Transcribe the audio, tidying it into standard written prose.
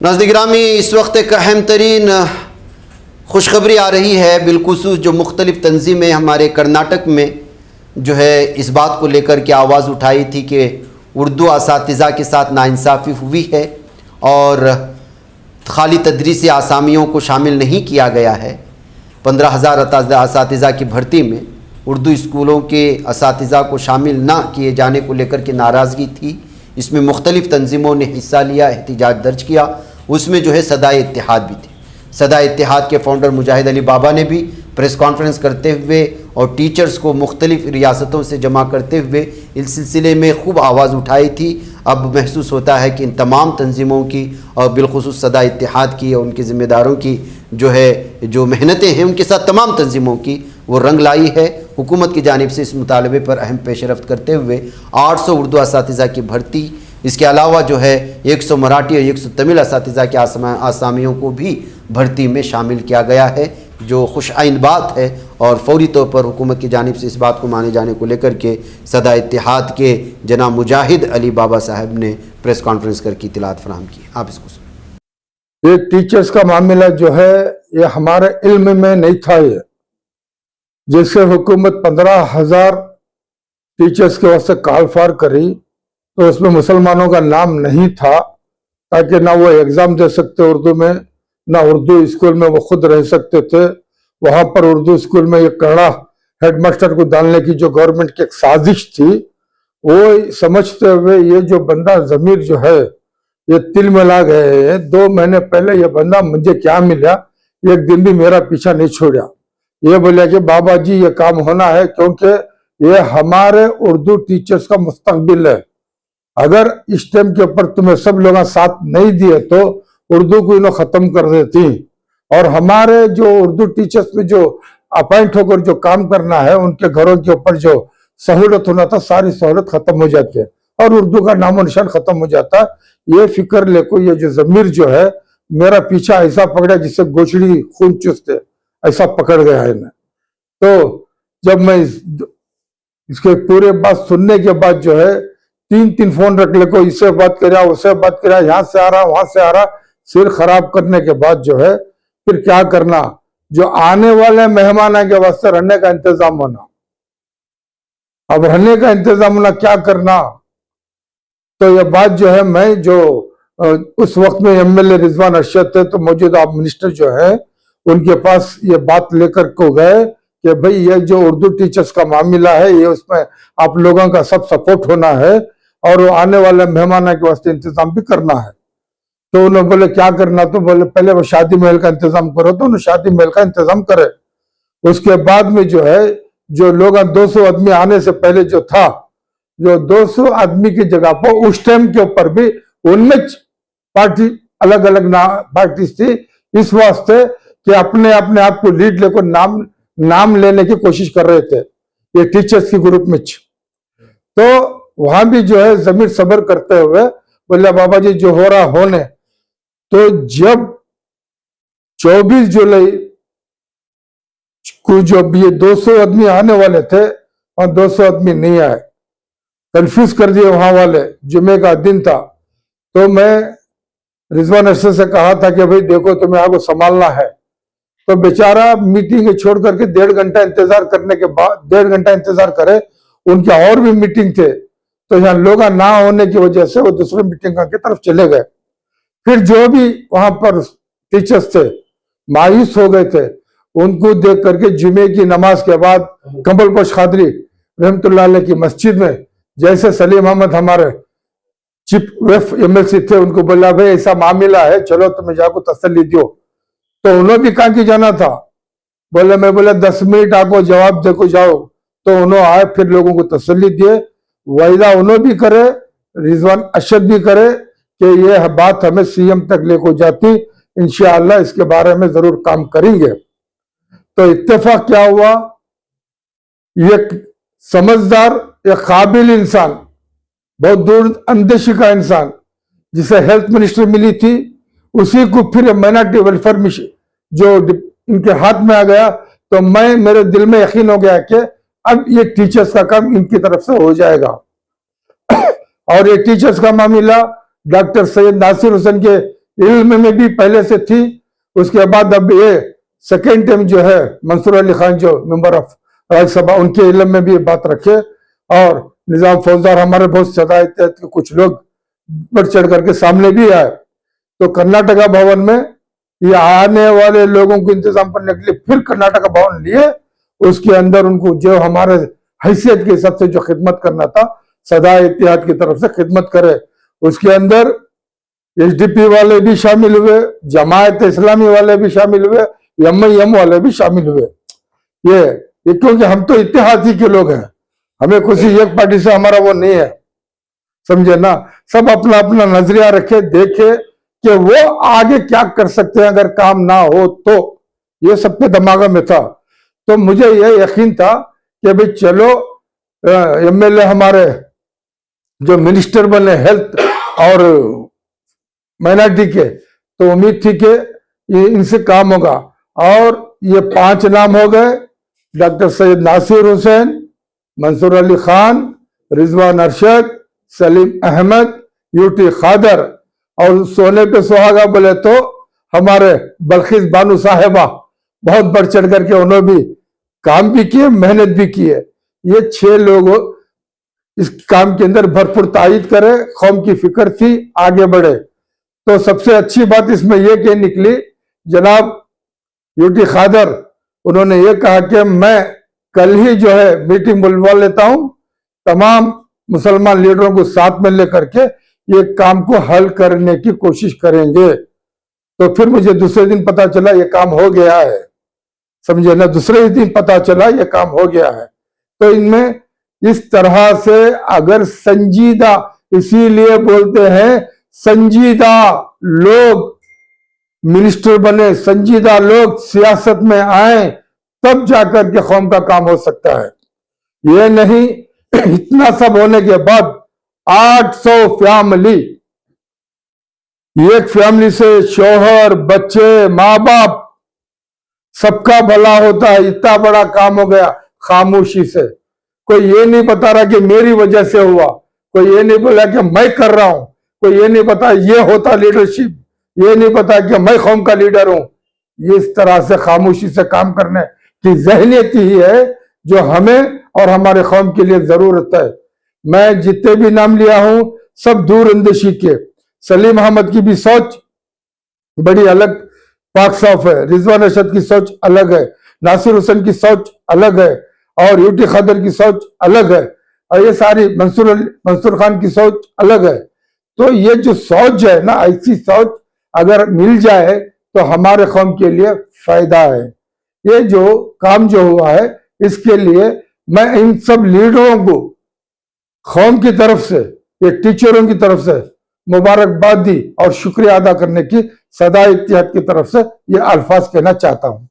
नाज़रीन-ए-गिरामी, इस वक्त एक अहम तरीन खुशखबरी आ रही है, बिलखुसूस जो मुख्तलिफ़ तंजीमें हमारे कर्नाटक में जो है इस बात को लेकर के आवाज़ उठाई थी कि उर्दू असातिज़ा के साथ नाइंसाफ़ी हुई है और खाली तदरीसी आसामियों को शामिल नहीं किया गया है। 15,000 असातिज़ा की भर्ती में उर्दू स्कूलों के असातिज़ा को शामिल ना किए जाने को लेकर के नाराज़गी थी। इसमें मुख्तलिफ़ तंजीमों ने हिस्सा लिया, एहतिजाज दर्ज किया। उसमें जो है सदाए इत्तेहाद भी थी। सदाए इत्तेहाद के फाउंडर मुजाहिद अली बाबा ने भी प्रेस कॉन्फ्रेंस करते हुए और टीचर्स को मुख्तलिफ़ रियासतों से जमा करते हुए इस सिलसिले में खूब आवाज़ उठाई थी। अब महसूस होता है कि इन तमाम तंजीमों की और बिलखुसूस सदाए इत्तेहाद की और उनके ज़िम्मेदारों की जो मेहनतें हैं उनके साथ तमाम तंजीमों की वो रंग लाई है। हुकूमत की जानिब से इस मुतालबे पर अहम पेशरफ्त करते हुए 800 उर्दू असातिज़ा की भर्ती, इसके अलावा जो है 100 मराठी और 100 तमिल असातिज़ा के आसामियों को भी भर्ती में शामिल किया गया है, जो खुशआइन बात है। और फौरी तौर पर हुकूमत की जानिब से इस बात को माने जाने को लेकर के सदा इत्तेहाद के जनाब मुजाहिद अली बाबा साहब ने प्रेस कॉन्फ्रेंस करके इत्तलात फराहम की। आप इसको सुनिए। ये टीचर्स का मामला जो है ये हमारे इल्म में नहीं था। ये जैसे हुकूमत 15,000 टीचर्स के वास्ते कॉल फॉर करी तो उसमें मुसलमानों का नाम नहीं था, ताकि ना वो एग्जाम दे सकते उर्दू में, ना उर्दू स्कूल में वो खुद रह सकते थे। वहां पर उर्दू स्कूल में ये कड़ा हेडमास्टर को डालने की जो गवर्नमेंट की एक साजिश थी, वो समझते हुए ये जो बंदा जमीर जो है ये तिल मिला गए हैं। 2 महीने पहले ये बंदा मुझे क्या मिला, एक दिन भी मेरा पीछा नहीं छोड़ा। ये बोले कि बाबा जी ये काम होना है, क्योंकि ये हमारे उर्दू टीचर्स का मुस्तकबिल है। अगर इस टाइम के ऊपर तुम्हें सब लोग साथ नहीं दिए तो उर्दू को इन्हों खत्म कर देती, और हमारे जो उर्दू टीचर्स में जो अपॉइंट होकर जो काम करना है उनके घरों के ऊपर जो सहूलत होना था, सारी सहूलत खत्म हो जाती है और उर्दू का नामो निशान खत्म हो जाता। ये फिक्र लेको ये जो जमीर जो है मेरा पीछा ऐसा पकड़ा जिससे गोचड़ी खून चूसते, ऐसा पकड़ गया है ना। तो जब मैं इसके पूरे बात सुनने के बाद जो है 3-3 फोन रख ले को, इससे बात करा उससे बात करा, यहां से आ रहा वहां से आ रहा, सिर खराब करने के बाद जो है फिर क्या करना, जो आने वाले मेहमान के वास्ते रहने का इंतजाम होना। अब रहने का इंतजाम होना क्या करना, तो यह बात जो है मैं जो उस वक्त में एमएलए रिजवान अरशद थे, तो मौजूदा मिनिस्टर जो है उनके पास ये बात लेकर को गए कि भाई ये जो उर्दू टीचर्स का मामला है ये उसमें आप लोगों का सब सपोर्ट होना है और आने वाले मेहमान के वास्ते इंतजाम भी करना है। तो उन्होंने बोले क्या करना, तो बोले पहले वो शादी महल का इंतजाम करो, तो उन्होंने शादी महल का इंतजाम करे। उसके बाद में जो है जो लोग 200 आदमी आने से पहले जो था, जो 200 आदमी की जगह पर उस टाइम के ऊपर भी उनमें पार्टी अलग अलग पार्टी थी, इस वास्ते कि अपने आप को लीड लेकर नाम लेने की कोशिश कर रहे थे ये टीचर्स की ग्रुप में। तो वहां भी जो है जमीर सब्र करते हुए बोले बाबा जी जो हो रहा होने। तो जब 24 जुलाई को जब ये 200 आदमी आने वाले थे और 200 आदमी नहीं आए, कंफ्यूज कर दिए वहां वाले, जुमे का दिन था। तो मैं रिजवान अरशद से कहा था कि भाई देखो तुम्हें आपको संभालना है। तो बेचारा मीटिंग छोड़ करके 1.5 घंटा इंतजार करने के बाद 1.5 घंटा इंतजार करे, उनके और भी मीटिंग थे, तो यहाँ लोग ना होने की वजह से वो दूसरे मीटिंग की तरफ चले गए। फिर जो भी वहां पर टीचर्स थे मायूस हो गए थे, उनको देख करके जुमे की नमाज के बाद कमलपोश खादरी रहमतुल्लाह अलैह की मस्जिद में जैसे सलीम अहमद हमारे चीफ वेफ एमएलसी थे, उनको बोला भाई ऐसा मामला है, चलो तुम्हें जाको तसल्ली दो। तो उन्होंने भी कहा कि जाना था, बोले मैं बोला 10 मिनट आपको जवाब देखो जाओ। तो उन्होंने आए, फिर लोगों को तसल्ली दिए, वायदा उन्होंने भी करे, रिजवान अरशद भी करे कि यह बात हमें सीएम तक लेकर जाती, इंशाअल्लाह इसके बारे में जरूर काम करेंगे। तो इत्तेफाक क्या हुआ, एक समझदार, एक काबिल इंसान, बहुत दूर अंदेशी का इंसान जिसे हेल्थ मिनिस्टर मिली थी, उसी को फिर माइनॉरिटी वेलफेयर मिशन जो इनके हाथ में आ गया। तो मेरे दिल में यकीन हो गया कि अब ये टीचर्स का काम इनकी तरफ से हो जाएगा। और ये टीचर्स का मामला डॉक्टर सैयद नासिर हुसैन के इल्म में भी पहले से थी। उसके बाद अब ये सेकेंड टाइम जो है मंसूर अली खान जो मेंबर ऑफ राज्यसभा, उनके इल्म में भी ये बात रखे। और निजाम फौजदार हमारे बहुत सदायत के कुछ लोग बढ़ चढ़ करके सामने भी आए। तो कर्नाटका भवन में ये आने वाले लोगों को इंतजाम करने के लिए फिर कर्नाटका भवन लिए, उसके अंदर उनको जो हमारे हैसियत के हिसाब से जो खिदमत करना था, सदा इत्तेहाद की तरफ से खिदमत करे। उसके अंदर एसडीपी वाले भी शामिल हुए, जमायत इस्लामी वाले भी शामिल हुए, एमआईएम वाले भी शामिल हुए। ये क्योंकि हम तो इत्तेहादी के लोग हैं, हमें किसी एक पार्टी से हमारा वो नहीं है, समझे ना। सब अपना अपना नजरिया रखे, देखे कि वो आगे क्या कर सकते हैं अगर काम ना हो तो। ये सबके दिमाग में था। तो मुझे ये यकीन था कि भाई चलो एमएलए हमारे जो मिनिस्टर बने हेल्थ और माइनॉरिटी के, तो उम्मीद थी कि इनसे काम होगा। और ये 5 नाम हो गए, डॉक्टर सैयद नासिर हुसैन, मंसूर अली खान, रिजवान अरशद, सलीम अहमद, यूटी खादर, और सोने पे सुहागा बोले तो हमारे बल्किस बानू साहिबा बहुत बढ़ चढ़ करके उन्होंने भी काम भी किए, मेहनत भी की है। ये 6 लोग इस काम के अंदर भरपूर तायद करे, कौम की फिक्र थी, आगे बढ़े। तो सबसे अच्छी बात इसमें यह कि निकली, जनाब यूटी खादर उन्होंने ये कहा कि मैं कल ही जो है मीटिंग बुलवा लेता हूं, तमाम मुसलमान लीडरों को साथ में लेकर के ये काम को हल करने की कोशिश करेंगे। तो फिर मुझे दूसरे दिन पता चला ये काम हो गया है, समझे ना। दूसरे ही दिन पता चला ये काम हो गया है। तो इनमें इस तरह से अगर संजीदा, इसीलिए बोलते हैं संजीदा लोग मिनिस्टर बने, संजीदा लोग सियासत में आए, तब जाकर के कौम का काम हो सकता है। ये नहीं इतना सब होने के बाद 800 फैमिली, एक फैमिली से शौहर, बच्चे, माँ बाप, सबका भला होता है। इतना बड़ा काम हो गया खामोशी से। कोई ये नहीं बता रहा कि मेरी वजह से हुआ, कोई ये नहीं बोला कि मैं कर रहा हूं, कोई ये नहीं बता ये होता लीडरशिप, ये नहीं पता कि मैं कौम का लीडर हूं। ये इस तरह से खामोशी से काम करने की ज़हनियत ही है जो हमें और हमारे कौम के लिए जरूरत है। मैं जितने भी नाम लिया हूं सब दूर अंदेशी के। सलीम अहमद की भी सोच बड़ी अलग, पाक साफ है। रिजवान अरशद की सोच अलग है, नासिर हुसैन की सोच अलग है, और यूटी खादर की सोच अलग है, और ये सारी मंसूर खान की सोच अलग है। तो ये जो सोच है ना, ऐसी सोच अगर मिल जाए तो हमारे कौम के लिए फायदा है। ये जो काम जो हुआ है, इसके लिए मैं इन सब लीडरों को कौम की तरफ से, ये टीचरों की तरफ से मुबारकबाद दी और शुक्रिया अदा करने की सदा इत्तेहाद की तरफ से ये अल्फाज कहना चाहता हूं।